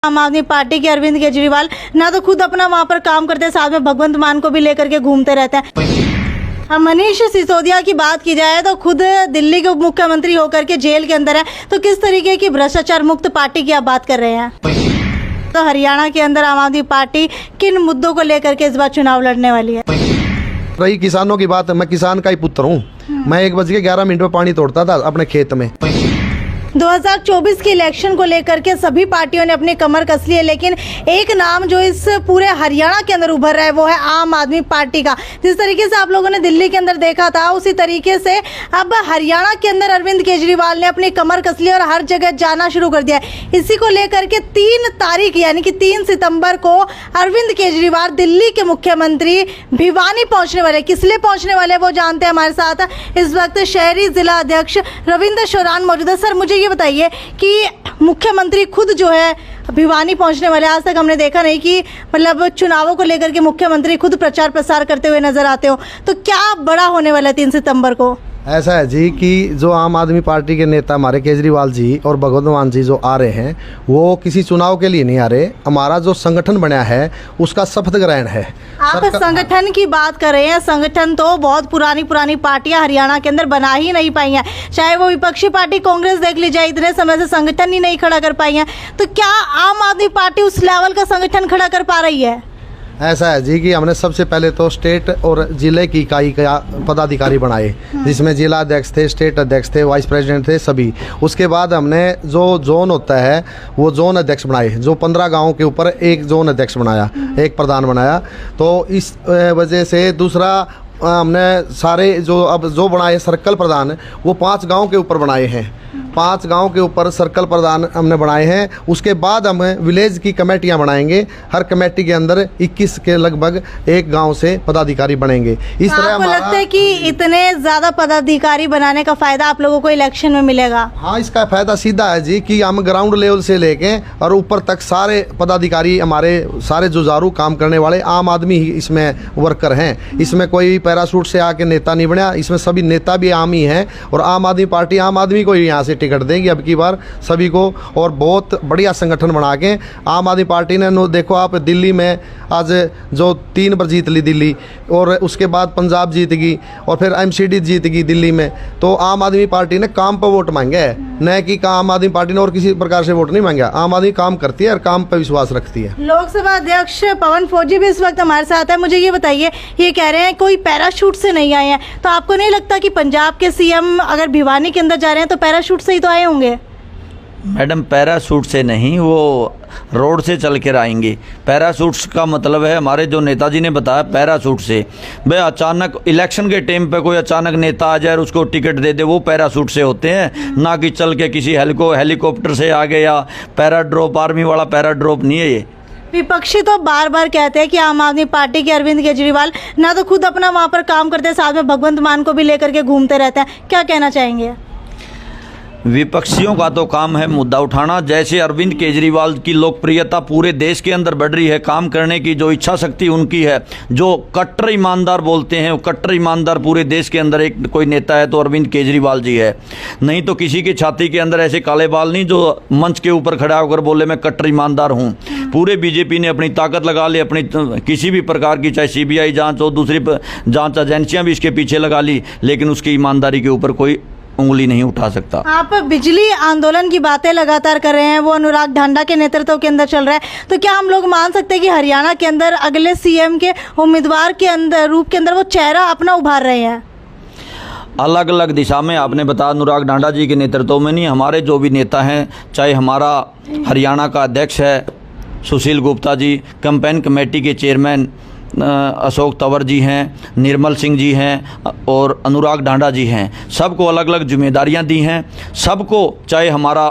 आम आदमी पार्टी के अरविंद केजरीवाल ना तो खुद अपना वहां पर काम करते हैं, साथ में भगवंत मान को भी लेकर के घूमते रहते हैं। हम मनीष सिसोदिया की बात की जाए तो खुद दिल्ली के उप मुख्यमंत्री होकर के जेल के अंदर है, तो किस तरीके की भ्रष्टाचार मुक्त पार्टी की आप बात कर रहे हैं? तो हरियाणा के अंदर आम आदमी पार्टी किन मुद्दों को लेकर के इस बार चुनाव लड़ने वाली है? रही किसानों की बात, मैं किसान का ही पुत्र हूँ। मैं 1:11 पे पानी तोड़ता था अपने खेत में। 2024 के इलेक्शन को लेकर के सभी पार्टियों ने अपनी कमर कस ली है, लेकिन एक नाम जो इस पूरे हरियाणा के अंदर उभर रहा है वो है आम आदमी पार्टी का। जिस तरीके से आप लोगों ने दिल्ली के अंदर देखा था, उसी तरीके से अब हरियाणा के अंदर अरविंद केजरीवाल ने अपनी कमर कस ली और हर जगह जाना शुरू कर दिया है। इसी को लेकर के 3 तारीख यानी कि 3 सितंबर को अरविंद केजरीवाल दिल्ली के मुख्यमंत्री भिवानी पहुंचने वाले। किस लिए पहुंचने वाले वो जानते हैं। हमारे साथ इस वक्त शहरी जिला अध्यक्ष रविंद्र शोरान मौजूद है। सर, मुझे ये बताइए कि मुख्यमंत्री खुद जो है भिवानी पहुंचने वाले, आज तक हमने देखा नहीं कि मतलब चुनावों को लेकर के मुख्यमंत्री खुद प्रचार प्रसार करते हुए नजर आते हो, तो क्या बड़ा होने वाला है 3 सितंबर को? ऐसा है जी कि जो आम आदमी पार्टी के नेता हमारे केजरीवाल जी और भगवंत मान जी जो आ रहे हैं, वो किसी चुनाव के लिए नहीं आ रहे। हमारा जो संगठन बना है उसका शपथ ग्रहण है। आप संगठन की बात कर रहे हैं, संगठन तो बहुत पुरानी पार्टियां हरियाणा के अंदर बना ही नहीं पाई हैं। चाहे वो विपक्षी पार्टी कांग्रेस देख ली जाए, इतने समय से संगठन ही नहीं खड़ा कर पाई है। तो क्या आम आदमी पार्टी उस लेवल का संगठन खड़ा कर पा रही है? ऐसा है जी कि हमने सबसे पहले तो स्टेट और जिले की इकाई का पदाधिकारी बनाए, जिसमें जिला अध्यक्ष थे, स्टेट अध्यक्ष थे, वाइस प्रेसिडेंट थे सभी। उसके बाद हमने जो जोन होता है वो जोन अध्यक्ष बनाए, जो 15 गाँव के ऊपर एक जोन अध्यक्ष बनाया, एक प्रधान बनाया। तो इस वजह से दूसरा हमने सारे जो बनाए सर्कल प्रधान, वो 5 गाँव के ऊपर बनाए हैं। 5 गांव के ऊपर सर्कल प्रधान हमने बनाए हैं। उसके बाद हम विलेज की कमेटियां बनाएंगे। हर कमेटी के अंदर 21 के लगभग एक गांव से पदाधिकारी बनेंगे। इस तरह आपको लगता है कि इतने ज़्यादा पदाधिकारी बनाने का फ़ायदा आप लोगों को इलेक्शन में मिलेगा? हाँ, इसका फ़ायदा सीधा है जी कि हम ग्राउंड लेवल से लेके और ऊपर तक सारे पदाधिकारी, हमारे सारे जुझारू काम करने वाले आम आदमी ही इसमें वर्कर हैं। इसमें कोई पैराशूट से आके नेता नहीं बना, इसमें सभी नेता भी आम ही हैं। और आम आदमी पार्टी आम आदमी को ही यहाँ से टिकट देगी अब की बार सभी को। और बहुत बढ़िया संगठन बना के आम आदमी पार्टी ने, देखो आप दिल्ली में आज जो 3 बार जीत ली दिल्ली, और उसके बाद पंजाब जीत गई, और फिर एमसीडी जीत गई दिल्ली में। तो आम आदमी पार्टी ने काम पर वोट मांगे है, न कि आम आदमी पार्टी ने और किसी प्रकार से वोट नहीं मांगा। आम आदमी काम करती है और काम पर विश्वास रखती है। लोकसभा अध्यक्ष पवन फौजी भी इस वक्त हमारे साथ है। मुझे ये बताइए, ये कह रहे हैं कोई पैराशूट से नहीं आए हैं, तो आपको नहीं लगता कि पंजाब के सीएम अगर भिवानी के अंदर जा रहे हैं तो पैराशूट से ही तो आए होंगे? मैडम, पैराशूट से नहीं, वो रोड से चल कर आएंगे। पैराशूट्स का मतलब है, हमारे जो नेताजी ने बताया, पैराशूट से भाई अचानक इलेक्शन के टाइम पे कोई अचानक नेता आ जाए और उसको टिकट दे दे, वो पैराशूट से होते हैं। ना कि चल के किसी हेलीकॉप्टर से आ गए या पैराड्रॉप, आर्मी वाला पैराड्रॉप नहीं है ये। विपक्षी तो बार बार कहते हैं कि आम आदमी पार्टी के अरविंद केजरीवाल ना तो खुद अपना वहां पर काम करते हैं, साथ में भगवंत मान को भी लेकर के घूमते रहते हैं। क्या कहना चाहेंगे? विपक्षियों का तो काम है मुद्दा उठाना। जैसे अरविंद केजरीवाल की लोकप्रियता पूरे देश के अंदर बढ़ रही है, काम करने की जो इच्छा शक्ति उनकी है, जो कट्टर ईमानदार बोलते हैं, वो कट्टर ईमानदार पूरे देश के अंदर एक कोई नेता है तो अरविंद केजरीवाल जी है। नहीं तो किसी की छाती के अंदर ऐसे काले बाल नहीं जो मंच के ऊपर खड़ा होकर बोले मैं कट्टर ईमानदार हूँ। पूरे बीजेपी ने अपनी ताकत लगा ली, अपनी किसी भी प्रकार की, चाहे सीबीआई जाँच हो, दूसरी जाँच एजेंसियाँ भी इसके पीछे लगा ली, लेकिन उसकी ईमानदारी के ऊपर कोई उंगली नहीं उठा सकता। आप बिजली आंदोलन की बातें लगातार कर रहे हैं, वो अनुराग ढांडा के नेतृत्व के अंदर चल रहा है, तो क्या हम लोग मान सकते हैं कि हरियाणा के अंदर अगले सीएम के उम्मीदवार के अंदर रूप के अंदर वो चेहरा अपना उभार रहे हैं? अलग अलग दिशा में आपने बताया, अनुराग ढांडा जी के नेतृत्व में नहीं, हमारे जो भी नेता हैं, चाहे हमारा हरियाणा का अध्यक्ष है सुशील गुप्ता जी, कैंपेन कमेटी के चेयरमैन अशोक तंवर जी हैं, निर्मल सिंह जी हैं और अनुराग ढांडा जी हैं, सबको अलग अलग जिम्मेदारियां दी हैं। सबको, चाहे हमारा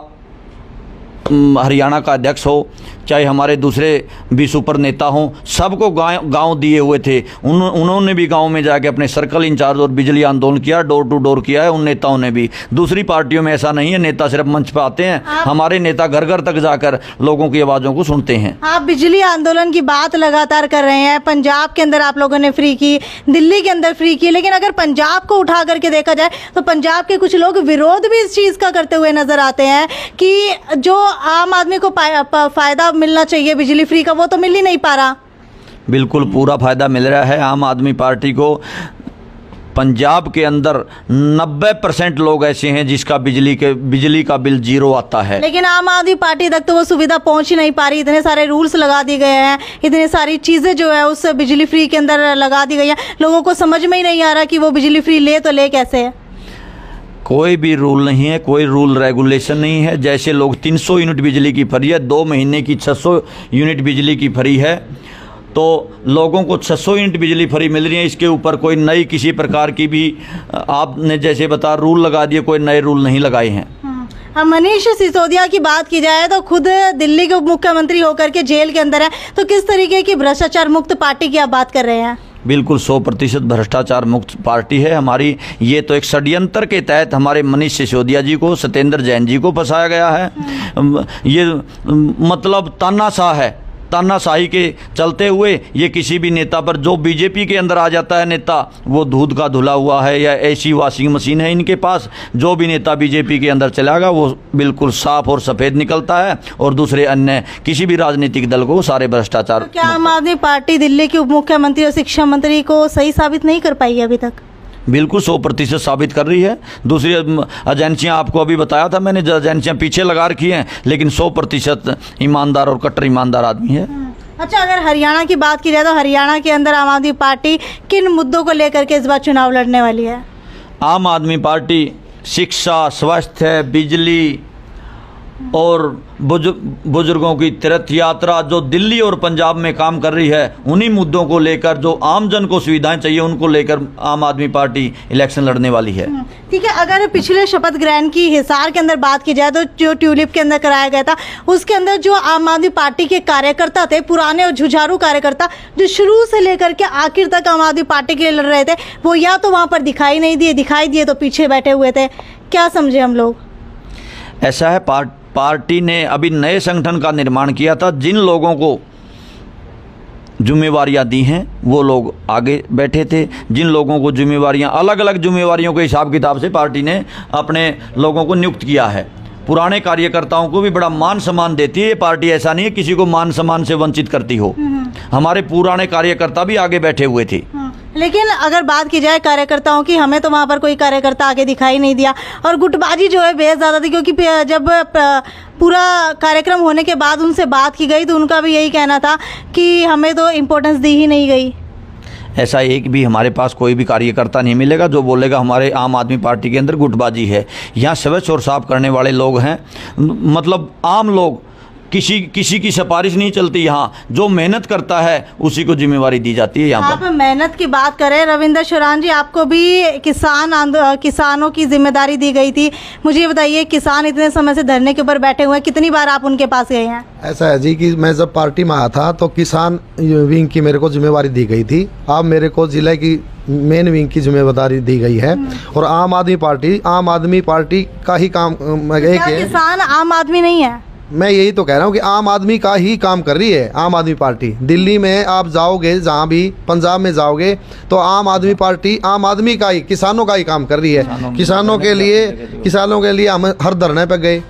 हरियाणा का अध्यक्ष हो, चाहे हमारे दूसरे भी सुपर नेता हों, सबको गांव दिए हुए थे। उन्होंने भी गांव में जाके अपने सर्कल इंचार्ज और बिजली आंदोलन किया, डोर टू डोर किया है उन नेताओं ने भी। दूसरी पार्टियों में ऐसा नहीं है, नेता सिर्फ मंच पर आते हैं, हमारे नेता घर घर तक जाकर लोगों की आवाज़ों को सुनते हैं। आप बिजली आंदोलन की बात लगातार कर रहे हैं, पंजाब के अंदर आप लोगों ने फ्री की, दिल्ली के अंदर फ्री की, लेकिन अगर पंजाब को उठा करके देखा जाए तो पंजाब के कुछ लोग विरोध भी इस चीज़ का करते हुए नजर आते हैं कि जो आम आदमी को फायदा मिलना चाहिए बिजली फ्री का, वो तो मिल ही नहीं पा रहा। बिल्कुल पूरा फ़ायदा मिल रहा है आम आदमी पार्टी को। पंजाब के अंदर 90% लोग ऐसे हैं जिसका बिजली का बिल जीरो आता है, लेकिन आम आदमी पार्टी तक तो वो सुविधा पहुंच ही नहीं पा रही। इतने सारे रूल्स लगा दिए गए हैं, इतनी सारी चीज़ें जो है उस बिजली फ्री के अंदर लगा दी गई हैं, लोगों को समझ में ही नहीं आ रहा कि वो बिजली फ्री ले तो ले कैसे है। कोई भी रूल नहीं है, कोई रूल रेगुलेशन नहीं है। जैसे लोग 300 यूनिट बिजली की फ्री है, 2 महीने की 600 यूनिट बिजली की फ्री है, तो लोगों को 600 यूनिट बिजली फ्री मिल रही है। इसके ऊपर कोई नई किसी प्रकार की भी आपने जैसे बता रूल लगा दिए, कोई नए रूल नहीं लगाए हैं। हम मनीष सिसोदिया की बात की जाए तो खुद दिल्ली के उप मुख्यमंत्री होकर के जेल के अंदर है, तो किस तरीके की भ्रष्टाचार मुक्त पार्टी की आप बात कर रहे हैं? बिल्कुल 100% भ्रष्टाचार मुक्त पार्टी है हमारी। ये तो एक षड्यंत्र के तहत हमारे मनीष सिसोदिया जी को, सत्येंद्र जैन जी को फंसाया गया है। ये मतलब तानाशाह है, तानाशाही के चलते हुए ये किसी भी नेता पर, जो बीजेपी के अंदर आ जाता है नेता, वो दूध का धुला हुआ है या ऐसी वॉशिंग मशीन है इनके पास, जो भी नेता बीजेपी के अंदर चलेगा वो बिल्कुल साफ और सफ़ेद निकलता है, और दूसरे अन्य किसी भी राजनीतिक दल को सारे भ्रष्टाचार। तो क्या आम आदमी पार्टी दिल्ली के उप मुख्यमंत्री और शिक्षा मंत्री को सही साबित नहीं कर पाई है अभी तक? बिल्कुल 100% साबित कर रही है। दूसरी एजेंसियां, आपको अभी बताया था मैंने, एजेंसियां पीछे लगा रखी हैं, लेकिन 100% ईमानदार और कट्टर ईमानदार आदमी है। अच्छा, अगर हरियाणा की बात की जाए तो हरियाणा के अंदर आम आदमी पार्टी किन मुद्दों को लेकर के इस बार चुनाव लड़ने वाली है? आम आदमी पार्टी शिक्षा, स्वास्थ्य, बिजली और बुजुर्गों की तीर्थ यात्रा, जो दिल्ली और पंजाब में काम कर रही है, उन्हीं मुद्दों को लेकर, जो आमजन को सुविधाएं चाहिए उनको लेकर आम आदमी पार्टी इलेक्शन लड़ने वाली है। ठीक है, अगर पिछले शपथ ग्रहण की हिसार के अंदर बात की जाए तो जो ट्यूलिप के अंदर कराया गया था, उसके अंदर जो आम आदमी पार्टी के कार्यकर्ता थे, पुराने और जुझारू कार्यकर्ता, जो शुरू से लेकर के आखिर तक आम आदमी पार्टी के लिए लड़ रहे थे, वो या तो वहाँ पर दिखाई नहीं दिए, दिखाई दिए तो पीछे बैठे हुए थे। क्या समझे हम लोग? ऐसा है, पार्टी ने अभी नए संगठन का निर्माण किया था। जिन लोगों को जिम्मेवारियां दी हैं वो लोग आगे बैठे थे, जिन लोगों को जिम्मेवारियां, अलग अलग जिम्मेवारियों के हिसाब किताब से पार्टी ने अपने लोगों को नियुक्त किया है। पुराने कार्यकर्ताओं को भी बड़ा मान सम्मान देती है ये पार्टी, ऐसा नहीं है किसी को मान सम्मान से वंचित करती हो। हमारे पुराने कार्यकर्ता भी आगे बैठे हुए थे। लेकिन अगर बात की जाए कार्यकर्ताओं की, हमें तो वहाँ पर कोई कार्यकर्ता आगे दिखाई नहीं दिया, और गुटबाजी जो है बेहद ज़्यादा थी, क्योंकि जब पूरा कार्यक्रम होने के बाद उनसे बात की गई तो उनका भी यही कहना था कि हमें तो इम्पोर्टेंस दी ही नहीं गई। ऐसा एक भी हमारे पास कोई भी कार्यकर्ता नहीं मिलेगा जो बोलेगा हमारे आम आदमी पार्टी के अंदर गुटबाजी है। यहाँ स्वच्छ और साफ करने वाले लोग हैं, मतलब आम लोग, किसी की सिफारिश नहीं चलती। यहाँ जो मेहनत करता है उसी को जिम्मेवारी दी जाती है। यहाँ पर आप मेहनत की बात करें, रविंद्र शौरान जी, आपको भी किसानों की जिम्मेदारी दी गई थी। मुझे ये बताइए, किसान इतने समय से धरने के ऊपर बैठे हुए हैं, कितनी बार आप उनके पास गए हैं? ऐसा है जी कि मैं जब पार्टी में आया था तो किसान विंग की मेरे को जिम्मेवारी दी गई थी। अब मेरे को जिले की मेन विंग की जिम्मेदारी दी गई है, और आम आदमी पार्टी का ही काम एक है। किसान आम आदमी नहीं है? मैं यही तो कह रहा हूँ कि आम आदमी का ही काम कर रही है आम आदमी पार्टी। दिल्ली में आप जाओगे, जहाँ भी पंजाब में जाओगे, तो आम आदमी पार्टी आम आदमी का ही, किसानों का ही काम कर रही है। किसानों के लिए हम हर धरने पे गए।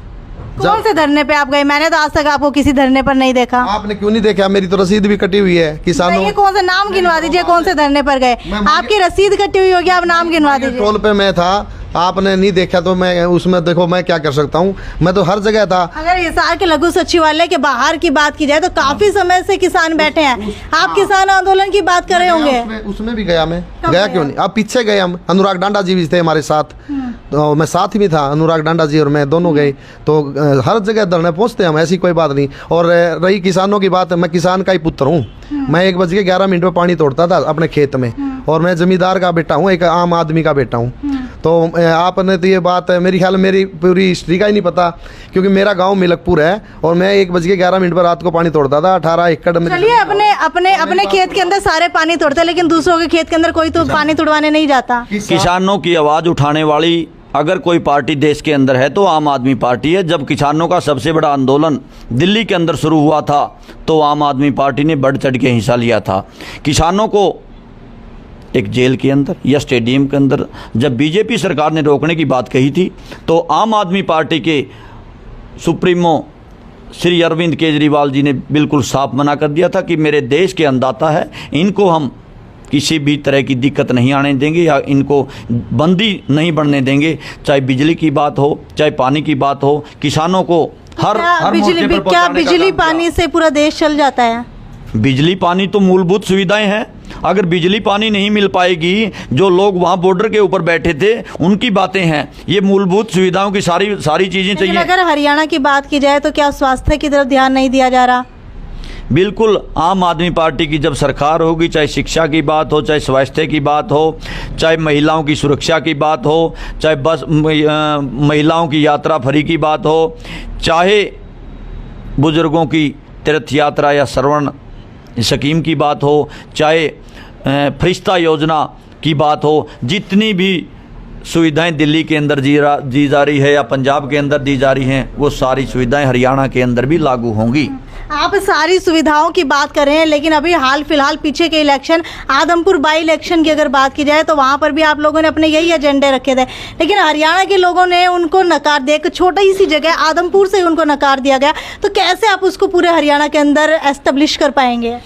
कौन से धरने पे आप गए? मैंने तो आज तक आपको किसी धरने पर नहीं देखा। आपने क्यों नहीं देखा? मेरी तो रसीद भी कटी हुई है किसानों। ये कौन से नाम गिनवा दीजिए, कौन से धरने पर गए? आपकी रसीद कटी हुई होगी, आप नाम गिनवा दीजिए। टोल पे मैं था, आपने नहीं देखा तो मैं उसमें देखो मैं क्या कर सकता हूँ, मैं तो हर जगह था। अगर हिसार के लघु सचिवालय के बाहर की बात की जाए तो काफी समय से किसान बैठे हैं। आप किसान आंदोलन की बात कर रहे होंगे। उसमें भी गया मैं, गया क्यों नहीं? अब पीछे गए हम, अनुराग डांडा जी भी थे हमारे साथ, तो मैं साथ ही था, अनुराग डांडा जी और मैं दोनों गए। तो हर जगह धरने पहुंचते हम, ऐसी कोई बात नहीं। और रही किसानों की बात, मैं किसान का ही पुत्र हूँ। मैं 1:11 पे पानी तोड़ता था अपने खेत में, और मैं जमींदार का बेटा हूँ, एक आम आदमी का बेटा हूँ। तो आपने तो ये बात, मेरी ख्याल मेरी पूरी हिस्ट्री का ही नहीं पता, क्योंकि मेरा गांव मिलकपुर है और मैं 1:11 पर रात को पानी तोड़ता था। 18 एकड़ में। चलिए, अपने खेत के अंदर सारे पानी तोड़ते, लेकिन दूसरों के खेत के अंदर कोई तो पानी तोड़वाने नहीं जाता। किसानों की आवाज़ उठाने वाली अगर कोई पार्टी देश के अंदर है तो आम आदमी पार्टी है। जब किसानों का सबसे बड़ा आंदोलन दिल्ली के अंदर शुरू हुआ था तो आम आदमी पार्टी ने बढ़ चढ़ के हिस्सा लिया था। किसानों को एक जेल के अंदर या स्टेडियम के अंदर जब बीजेपी सरकार ने रोकने की बात कही थी, तो आम आदमी पार्टी के सुप्रीमो श्री अरविंद केजरीवाल जी ने बिल्कुल साफ मना कर दिया था कि मेरे देश के अन्नदाता है, इनको हम किसी भी तरह की दिक्कत नहीं आने देंगे या इनको बंदी नहीं बढ़ने देंगे। चाहे बिजली की बात हो, चाहे पानी की बात हो, किसानों को हर मोर्चे पर क्या पहुंचाने का बिजली काम किया। पानी से पूरा देश चल जाता है? बिजली पानी तो मूलभूत सुविधाएं हैं। अगर बिजली पानी नहीं मिल पाएगी, जो लोग वहाँ बॉर्डर के ऊपर बैठे थे उनकी बातें हैं, ये मूलभूत सुविधाओं की सारी चीज़ें लेकिन चाहिए। अगर हरियाणा की बात की जाए तो क्या स्वास्थ्य की तरफ ध्यान नहीं दिया जा रहा? बिल्कुल, आम आदमी पार्टी की जब सरकार होगी, चाहे शिक्षा की बात हो, चाहे स्वास्थ्य की बात हो, चाहे महिलाओं की सुरक्षा की बात हो, चाहे बस महिलाओं की यात्रा फ्री की बात हो, चाहे बुजुर्गों की तीर्थ यात्रा या श्रवण स्कीम की बात हो, चाहे फरिश्ता योजना की बात हो, जितनी भी सुविधाएं दिल्ली के अंदर दी जा रही है या पंजाब के अंदर दी जा रही हैं, वो सारी सुविधाएं हरियाणा के अंदर भी लागू होंगी। आप सारी सुविधाओं की बात कर रहे हैं, लेकिन अभी हाल फिलहाल पीछे के इलेक्शन, आदमपुर बाई इलेक्शन की अगर बात की जाए तो वहां पर भी आप लोगों ने अपने यही एजेंडे रखे थे, लेकिन हरियाणा के लोगों ने उनको नकार दिया। एक छोटी सी जगह आदमपुर से उनको नकार दिया गया, तो कैसे आप उसको पूरे हरियाणा के अंदर एस्टेब्लिश कर पाएंगे?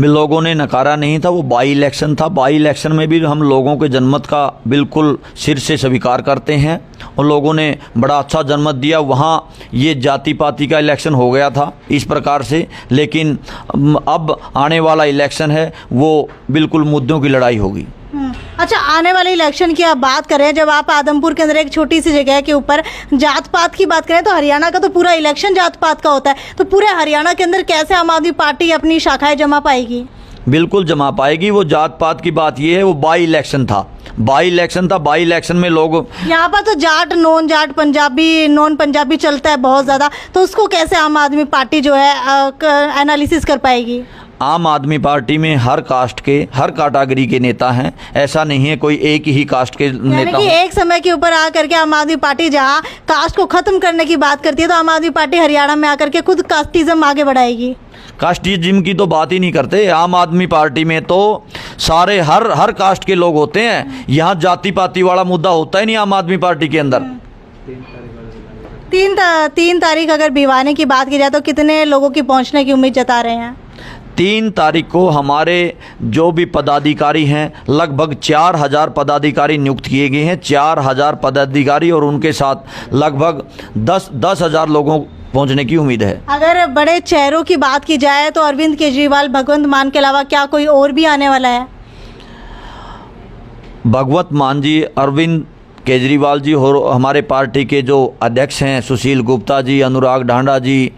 लोगों ने नकारा नहीं था, वो बाई इलेक्शन था। बाई इलेक्शन में भी हम लोगों के जनमत का बिल्कुल सिर से स्वीकार करते हैं और लोगों ने बड़ा अच्छा जनमत दिया। वहाँ ये जाति पाति का इलेक्शन हो गया था इस प्रकार से, लेकिन अब आने वाला इलेक्शन है वो बिल्कुल मुद्दों की लड़ाई होगी। अच्छा, आने वाले इलेक्शन की आप बात करें, जब आप आदमपुर के अंदर एक छोटी सी जगह के ऊपर जात पात की बात करें तो हरियाणा का तो पूरा इलेक्शन जात पात का होता है, तो पूरे हरियाणा के अंदर कैसे आम आदमी पार्टी अपनी शाखाएं जमा पाएगी? बिल्कुल जमा पाएगी। वो जात पात की बात ये है, वो बाई इलेक्शन था। बाई इलेक्शन में लोग, यहाँ पर तो जाट नॉन जाट पंजाबी नॉन पंजाबी चलता है बहुत ज़्यादा, तो उसको कैसे आम आदमी पार्टी जो है एनालिसिस कर पाएगी? आम आदमी पार्टी में हर कास्ट के, हर कैटेगरी के नेता हैं, ऐसा नहीं है कोई एक ही कास्ट के यानी नेता कि हो। एक समय के ऊपर आकर के आम आदमी पार्टी जहाँ कास्ट को खत्म करने की बात करती है, तो आम आदमी पार्टी हरियाणा में आकर के खुद कास्टिज्म आगे बढ़ाएगी। कास्टिज्म की तो बात ही नहीं करते। आम आदमी पार्टी में तो सारे हर कास्ट के लोग होते हैं। यहाँ जाति पाति वाला मुद्दा होता ही नहीं आम आदमी पार्टी के अंदर। 3 तारीख अगर भिवानी की बात की जाए तो कितने लोगों की पहुंचने की उम्मीद जता रहे हैं? 3 तारीख को हमारे जो भी पदाधिकारी हैं, लगभग 4000 पदाधिकारी नियुक्त किए गए हैं। 4000 पदाधिकारी और उनके साथ लगभग 10,000 लोगों पहुंचने की उम्मीद है। अगर बड़े चेहरों की बात की जाए तो अरविंद केजरीवाल, भगवंत मान के अलावा क्या कोई और भी आने वाला है? भगवंत मान जी, अरविंद केजरीवाल जी और हमारे पार्टी के जो अध्यक्ष हैं सुशील गुप्ता जी, अनुराग ढांडा जी,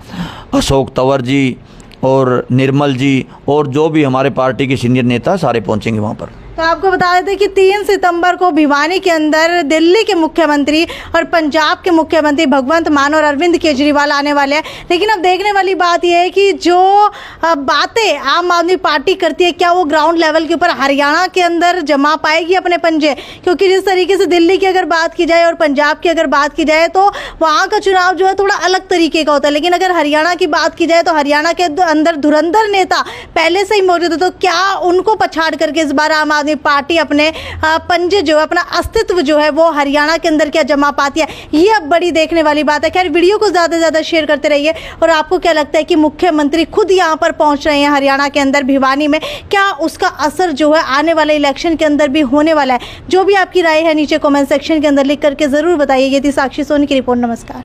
अशोक तंवर जी और निर्मल जी और जो भी हमारे पार्टी के सीनियर नेता सारे पहुंचेंगे वहां पर। तो आपको बता देते कि 3 सितंबर को भिवानी के अंदर दिल्ली के मुख्यमंत्री और पंजाब के मुख्यमंत्री भगवंत मान और अरविंद केजरीवाल आने वाले हैं। लेकिन अब देखने वाली बात यह है कि जो बातें आम आदमी पार्टी करती है, क्या वो ग्राउंड लेवल के ऊपर हरियाणा के अंदर जमा पाएगी अपने पंजे? क्योंकि जिस तरीके से दिल्ली की अगर बात की जाए और पंजाब की अगर बात की जाए तो वहाँ का चुनाव जो है थोड़ा अलग तरीके का होता है, लेकिन अगर हरियाणा की बात की जाए तो हरियाणा के अंदर धुरंधर नेता पहले से ही मौजूद है। तो क्या उनको पछाड़ करके इस बार आम आदमी पार्टी अपने पंजे जो है, अपना अस्तित्व जो है वो हरियाणा के अंदर क्या जमा पाती है? ये अब बड़ी देखने वाली बात है। खैर, वीडियो को ज़्यादा से ज़्यादा शेयर करते रहिए। और आपको क्या लगता है कि मुख्यमंत्री खुद यहाँ पर पहुँच रहे हैं हरियाणा के अंदर भिवानी में, क्या उसका असर जो है आने वाले इलेक्शन के अंदर भी होने वाला है? जो भी आपकी राय है नीचे कॉमेंट सेक्शन के अंदर लिख करके ज़रूर बताइए। ये थी साक्षी सोनी की रिपोर्ट। नमस्कार।